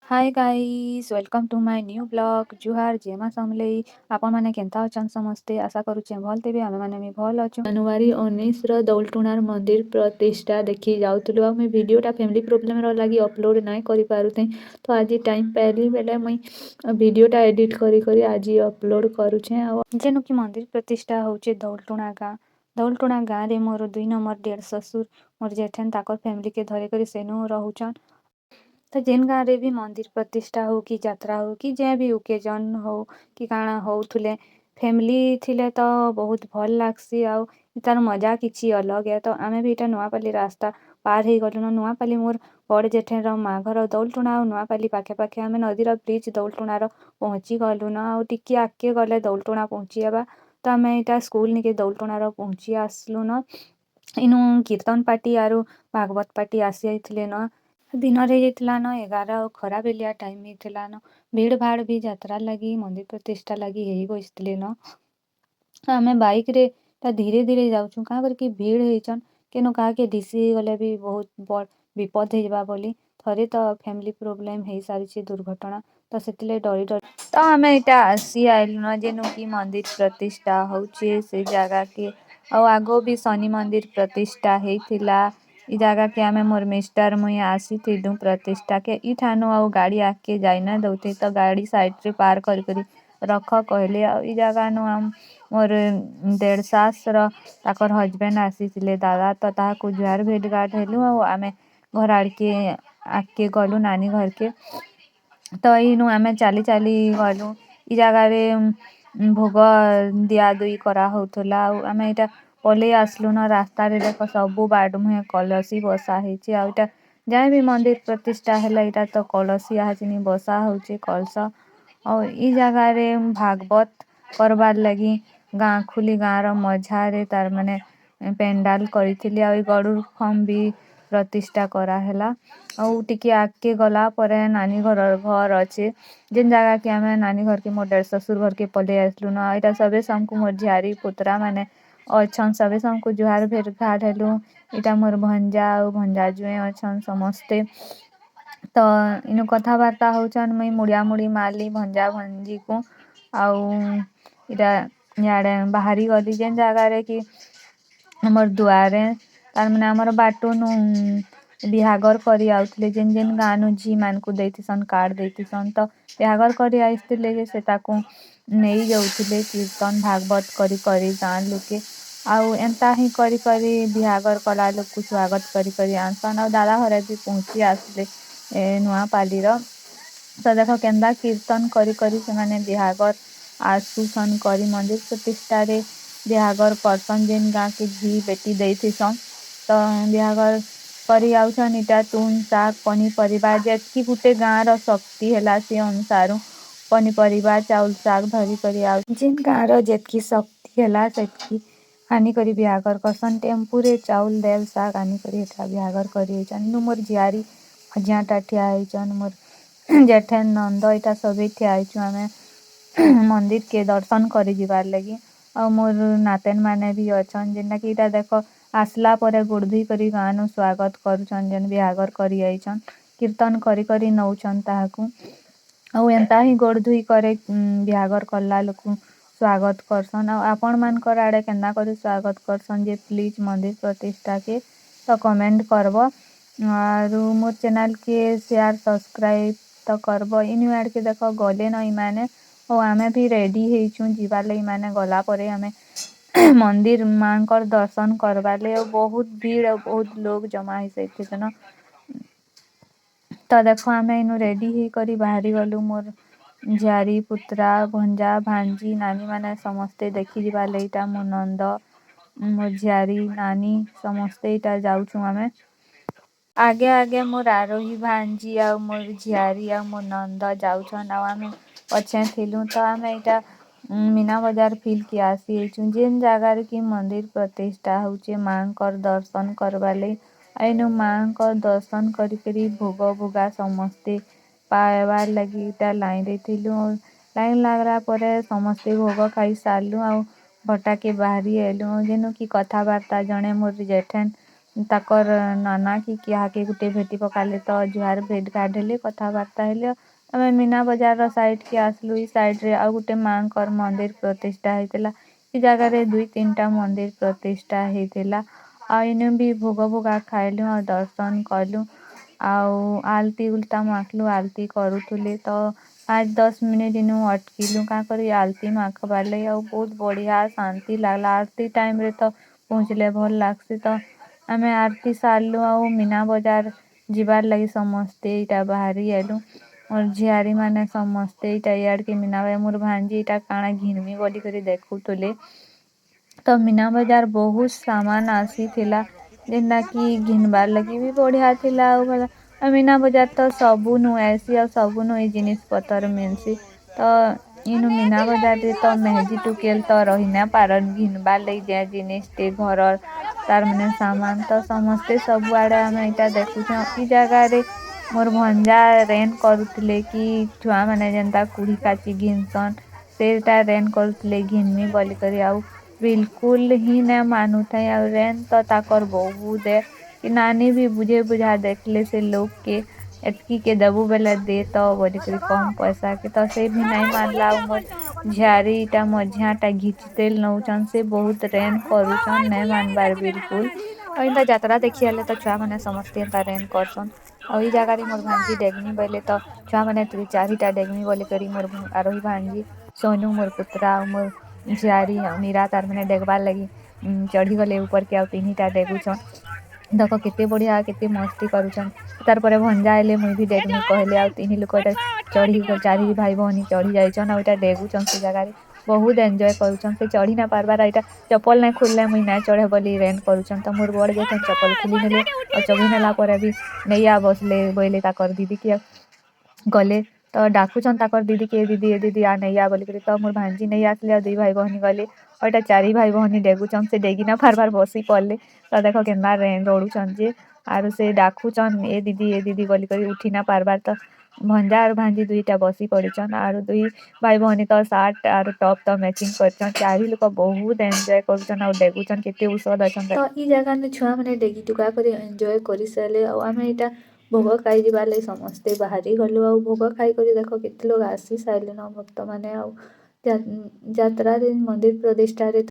Hi guys welcome to my new blog जुहार जेमा समलेई आपण माने केंता अछन समस्ते आशा करूचे भल तेबे आमे माने भी भल अछु। जनवरी 19 र दौलटुणार मंदिर प्रतिष्ठा देखि जाउतलु आ मैं वीडियोटा फैमिली प्रॉब्लम रो लागि अपलोड नाय करि पारुते तो आज टाइम पहली बेले मुई वीडियोटा एडिट करी करी आज अपलोड करूचे आ जेनु कि मंदिर प्रतिष्ठा होचे दौलटुणा गाँ रे मोर 2 नंबर डेढ़ ससुर मोर जेठन ताकर फैमिली के धरे करी सेनु रहउचन। तो जेन गाँव रे भी मंदिर प्रतिष्ठा हो कि यात्रा हो कि जे भी ओकेजन हो कि काଣା होउथुले फैमिली थिले तो बहुत भल लागसी आउ तार मजा किछि अलग है। तो आमे भी इटा नुआपाली रास्ता पार हे गलुन नुआपाली मोर बड़ जेठेर माँ घर दौलटुणा आउ नुआपाली पाखे पाखे आमे नदीर ब्रिज दौलटुणार पहुँची गलुन आउ टिके आगे गले दौलटुणा पहुँची जाबा। तो आमे इटा स्कूल निके दौलटुणार पहुँची आसलुन इनु कीर्तन पार्टी आरु भागवत पार्टी आसी आइथिले न दिन रे जेतला न 11 और खरा बेलिया टाइम हेतला न भीड़ भाड़ भी यात्रा लगी मंदिर प्रतिष्ठा लगी हेई बसथिले न आमे बाइक रे ता धीरे धीरे जाउछु का करके भीड़ हेचन केनो का के दिसी गले भी बहुत बड़ विपद हे जाबा बोली थरे तो फैमिली प्रॉब्लम हेई सारिछि दुर्घटना तो सेतिले डरी डरी तो आमे इटा आसी आइलु न जेनु कि मंदिर प्रतिष्ठा होचे से जगह के और आगो भी शनि मंदिर प्रतिष्ठा हेथिला इ जगह के आमे मोर मिस्टर मुई आसी थिलु प्रतिष्ठा के इठानु आउ गाड़ी आके जाई ना दउथे तो गाड़ी साइड रे पार करी करी रख कहले आ इ जगह नु हम मोर देढ़ सास र ताकर हस्बैंड आसीथिले दादा तो ताहाकु जुहार भेट घाट हेलु आ आमे घर आड़के आके गलु नानी घर के तो इनु आमे चाली चाली गलु इ जगह रे भोग दिया दुई करा होथला आमे इटा पले आसलु न रास्ता रे देख सबु बाट मुहे कलसी बसा हेछि आ इटा जाय भी मंदिर प्रतिष्ठा हैला इटा तो कलसी आहाचिनी बसा होचे कलश और इ जगह रे भागवत करबार लगी गाँ खुली गाँ र मझारे तार माने पेंडाल करिथिले आ गड़ुर खम भी प्रतिष्ठा करा हैला और टिके आगे गला परे नानी घर अच्छे जेन जगह के आमे नानी घर के मोर डेढ़ ससुर घर के पले आसलु न इटा सबे समकु मोर झियारी पुतरा माने अछन सबे समकु जुहार भेट घाट हेलु इटा मोर भंजा और भंजा जुए अछन समस्ते तो इनु कथाबार्ता होचन मुई मुड़िया मुड़ी माली भंजा भंजी को आउ इटा याडे बाहरी गली जेन जगह रे कि हमर दुआरे तार माने हमर बाटो नु बिहागर करी आउथले जेन जेन गानु झी मानकु देथिसन कार्ड देथिसन तो बिहागर करी आइथिले जे सेताकु नेई जाउथिले कीर्तन भागवत करी करी गाँ लोके आउ एंता ही करी करी बिहागर कला लोग को स्वागत करी करी आनसन और दादा घरे भी पहुँची आसले नुआपाली र तो देख केंदा कीर्तन करी करी से माने बिहागर आसुसन करी मंदिर प्रतिष्ठा रे बिहागर करसन जेन गाँ के झी बेटी देथिसन तो बिहागर करी आउछन इटा तुन साग पनीपरिबा जेतकी गुटे गाँ र शक्ति हैला से अनुसार पनीपरिबा चाउल साग धरी करी आउ जेन गाँ र जेतकी शक्ति हैला सेतकी आनी करी बिहागर करसन टेम्पू रे चाउल दाल साग आनी करी एठा बिहागर करी आइछन इनु मोर झियारी अजियाटा ठिया आइछन मोर जेठन नंद इटा सबे ठिया आइछु आमे मंदिर के दर्शन करी जिबार लगी और मोर नातेन माने भी अछन जेना कि इटा देख आसला परे गुड़धुई करी गानु स्वागत करूछन जेन बिहागर करी आइछन कीर्तन करी करी नौछन ताहाकु और एंता ही गोड़धुई करे बिहागर कला लोक स्वागत करसन और आपण मानकर आड़े केंदा करी स्वागत करसन जे प्लीज मंदिर प्रतिष्ठा के तो कमेंट करब और मोर चैनल के शेयर सब्सक्राइब तो करब इनु आड़ के देख गले न इमाने और आमे भी रेडी हेइछु जिबार लई माने गला परे आमे मंदिर मांकर दर्शन करबार ले बहुत भीड़ और बहुत लोग जमा हे सैथे न तो देखो आमे इनु रेडी हे करी बाहरी गलु मोर झियारी पुत्रा भंजा भांजी नानी माने समस्ते देखि जिबार लई इटा मोर नंद मोर झियारी नानी समस्ते इटा जाउछु आमे आगे आगे मोर आरोही भांजी आ मोर झियारी आ मोर नंद जाउछन आ आमे पछे थिलु तो आमे इटा मीना बाजार फिल के आसी एचु जेन जगह रे कि मंदिर प्रतिष्ठा होचे मांकर दर्शन करबा लई आइनु मांकर दर्शन करी करी भोग भोगा समस्ते पाएबार लगी इटा लाइन रे थिलु लाइन लागरा परे समस्ते भोग खाई सारलु आ भटा के बाहरी आइलु जेनु कि कथाबार्ता जणे मोर जेठन ତାକର ନାନା କି କିହାକେ ଗୁଟେ ଭେଟି ପକାଲେ ତ ଜୁହାର ଭେଟ୍ ଘାଟ୍ ହେଲେ କଥାବାର୍ତ୍ତା ହେଲେ ଆମେ ମୀନା ବଜାରର ସାଇଡ୍କେ ଆସିଲୁ। ଇ ସାଇଡ୍ରେ ଆଉ ଗୁଟେ ମାଙ୍କର ମନ୍ଦିର ପ୍ରତିଷ୍ଠା ହେଇଥିଲା। ଇ ଜାଗାରେ 2-3ଟା ମନ୍ଦିର ପ୍ରତିଷ୍ଠା ହେଇଥିଲା। ଆଉ ଇନୁ ବି ଭୋଗ ଭୋଗା ଖାଇଲୁ ଆଉ ଦର୍ଶନ କଲୁ ଆଉ ଆଳତି ଉଲତା ମାଖଲୁ ଆଳତି କରୁଥିଲେ ତ 5-10 ମିନିଟ୍ ଇନୁ ଅଟକିଲୁ କାଁ କରି ଆଳତି ମାଖବାର୍ ଲାଗି ଆଉ ବହୁତ ବଢ଼ିଆ ଶାନ୍ତି ଲାଗଲା। ଆଳତି ଟାଇମ୍ରେ ତ ପହଞ୍ଚିଲେ ଭଲ ଲାଗ୍ସି ତ ଆମେ ଆରତି ସାରଲୁ ଆଉ ମୀନା ବଜାର ଯିବାର୍ ଲାଗି ସମସ୍ତେ ଇଟା ବାହାରି ଆଇଲୁ। ମୋର୍ ଝିଆରୀମାନେ ସମସ୍ତେ ଇଟା ଇଆଡ଼କେ ମୀନା ବଜାର ମୋର୍ ଭାଣିଜି ଇଟା କାଣା ଘିନମି ବୋଲିକରି ଦେଖୁଥିଲେ। ତ ମୀନା ବଜାର ବହୁତ ସାମାନ ଆସିଥିଲା ଯେନ୍ଟାକି ଘିନବାର୍ ଲାଗି ବି ବଢ଼ିଆ ଥିଲା ଆଉ ଭଲ। ଆଉ ମୀନା ବଜାର ତ ସବୁନୁ ଆଏସି ଆଉ ସବୁନୁ ଇ ଜିନିଷ୍ ପତର ମିଲସି। ତ ଇନୁ ମୀନା ବଜାରରେ ତ ମେହେଦି ଟୁକେଲ ତ ରହି ନାଇଁ ପାରନ୍ ଘିନବାର୍ ଲାଗି ଯାଏ ଜିନିଷଟେ ଘରର ତାର ମାନେ ସାମାନ ତ ସମସ୍ତେ ସବୁଆଡ଼େ ଆମେ ଇଟା ଦେଖୁଛୁଁ। ଇ ଜାଗାରେ ମୋର୍ ଭଣଜା ରେଣ୍ଟ କରୁଥିଲେ କି ଛୁଆମାନେ ଯେନ୍ତା କୁଡ଼ି କାଚି ଘିନସନ୍ ସେଟା ରେଣ୍ଟ କରୁଥିଲେ ଘିନମି ବୋଲିକରି ଆଉ ବିଲକୁଲ ହିଁ ନାଇଁ ମାନୁଥାଇ ଆଉ ରେଣ୍ଟ ତ ତାକର ବହୁତ କି ନାନୀ ବି ବୁଝେଇ ବୁଝା ଦେଖିଲେ ସେ ଲୋକକେ ଏତ୍କି କେ ଦେବୁ ବେଲେ ଦେ ତ ବୋଲିକରି କମ୍ ପଇସା କେ ତ ସେ ବି ନାଇଁ ମାନଲା ଆଉ ମୋର୍ ଝିଆରୀ ଇଟା ମଝିଆଟା ଘିଚି ତେଲ ନଉଛନ୍ ସେ ବହୁତ ରେଣ୍ଟ କରୁଛନ୍ ନାଇଁ ମାନବାର ବିଲକୁଲ। ଆଉ ଏନ୍ତା ଯାତ୍ରା ଦେଖି ହେଲେ ତ ଛୁଆମାନେ ସମସ୍ତେ ଏନ୍ତା ରେଣ୍ଟ କରସନ୍। ଆଉ ଇ ଜାଗାରେ ମୋର୍ ଭାଣିଜି ଡେଗମି ବୋଇଲେ ତ ଛୁଆମାନେ 3-4ଟା ଡେଗମି ବୋଲିକରି ମୋର୍ ଆରୋହି ଭାଣିଜି ସୋନୁ ମୋର୍ ପୁତରା ଆଉ ମୋର୍ ଝିଆରୀ ଆଉ ମୀରା ତାର ମାନେ ଡେଗବାର୍ ଲାଗି ଚଢ଼ିଗଲେ ଉପରକେ ଆଉ 3ଟା ଡେଗୁଛନ୍। ଦେଖ କେତେ ବଢ଼ିଆ କେତେ ମସ୍ତି କରୁଛନ୍। ତାର ପରେ ଭଣଜା ଆଇଲେ ମୁଇଁ ବି ଡେଗମି କହିଲେ ଆଉ 3 ଲୋକ ଏଟା ଚଢ଼ି 4 ଭାଇ ଭଉଣୀ ଚଢ଼ି ଯାଇଛନ୍ ଆଉ ଏଟା ଡେଗୁଛନ୍ ସେ ଜାଗାରେ ବହୁତ ଏଞ୍ଜୟ କରୁଛନ୍। ସେ ଚଢ଼ି ନା ପାରବାର ଏଇଟା ଚପଲ ନାଇଁ ଖୋଲିଲେ ମୁଇଁ ନାଇଁ ଚଢ଼େ ବୋଲି ରେଣ୍ଟ କରୁଛନ୍। ତ ମୋର୍ ବଡ଼ ଯେଇଛନ୍ ଚପଲ ଖୋଲି ନେଲେ ଆଉ ଚଘି ନେଲା ପରେ ବି ନେଇଆ ବସଲେ ବୋଇଲେ ତାକର ଦିଦି କି ଗଲେ ତ ଡାକୁଛନ୍ ତାକର ଦିଦି କି ଦିଦି ଏ ଦିଦି ଆ ନେଇଆ ବୋଲିକରି ତ ମୋର୍ ଭାଣିଜି ନେଇ ଆସିଲେ ଆଉ 2 ଭାଇ ଭଉଣୀ ଗଲେ ଆଉ ଏଟା 4 ଭାଇ ଭଉଣୀ ଡେଗୁଛନ୍ ସେ ଡେଗି ନା ପାରବାର ବସି ପଡ଼ଲେ ତ ଦେଖ କେନ୍ତା ରଡ଼ୁଛନ୍ ଯେ ଆରୁ ସେ ଡାକୁଛନ୍ ଏ ଦିଦି ବୋଲିକରି ଉଠି ନା ପାରବାର ତ ଭଣଜା ଆରୁ ଭାଣିଜି 2ଟା ବସି ପଡ଼ିଛନ୍ ଆରୁ 2 ଭାଇ ଭଉଣୀ ତ ସାର୍ଟ ଆରୁ ଟପ୍ ତ ମ୍ୟାଚିଂ କରିଛନ୍। 4 ଲୋକ ବହୁତ ଏଞ୍ଜୟ କରୁଛନ୍ ଆଉ ଡେଗୁଛନ୍ କେତେ ଉଷଦ ଅଛନ୍। ତ ଇ ଜାଗାନେ ଛୁଆମାନେ ଡେଗି ଡୁଗା କରି ଏଞ୍ଜୟ କରିସାରଲେ ଆଉ ଆମେ ଇଟା ଭୋଗ ଖାଇ ଯିବାର୍ ଲାଗି ସମସ୍ତେ ବାହାରି ଗଲୁ ଆଉ ଭୋଗ ଖାଇକରି ଦେଖ କେତେ ଲୋକ ଆସି ସାଇଲେନ ଭକ୍ତମାନେ ଆଉ ଯାତ୍ରାରେ ମନ୍ଦିର ପ୍ରତିଷ୍ଠାରେ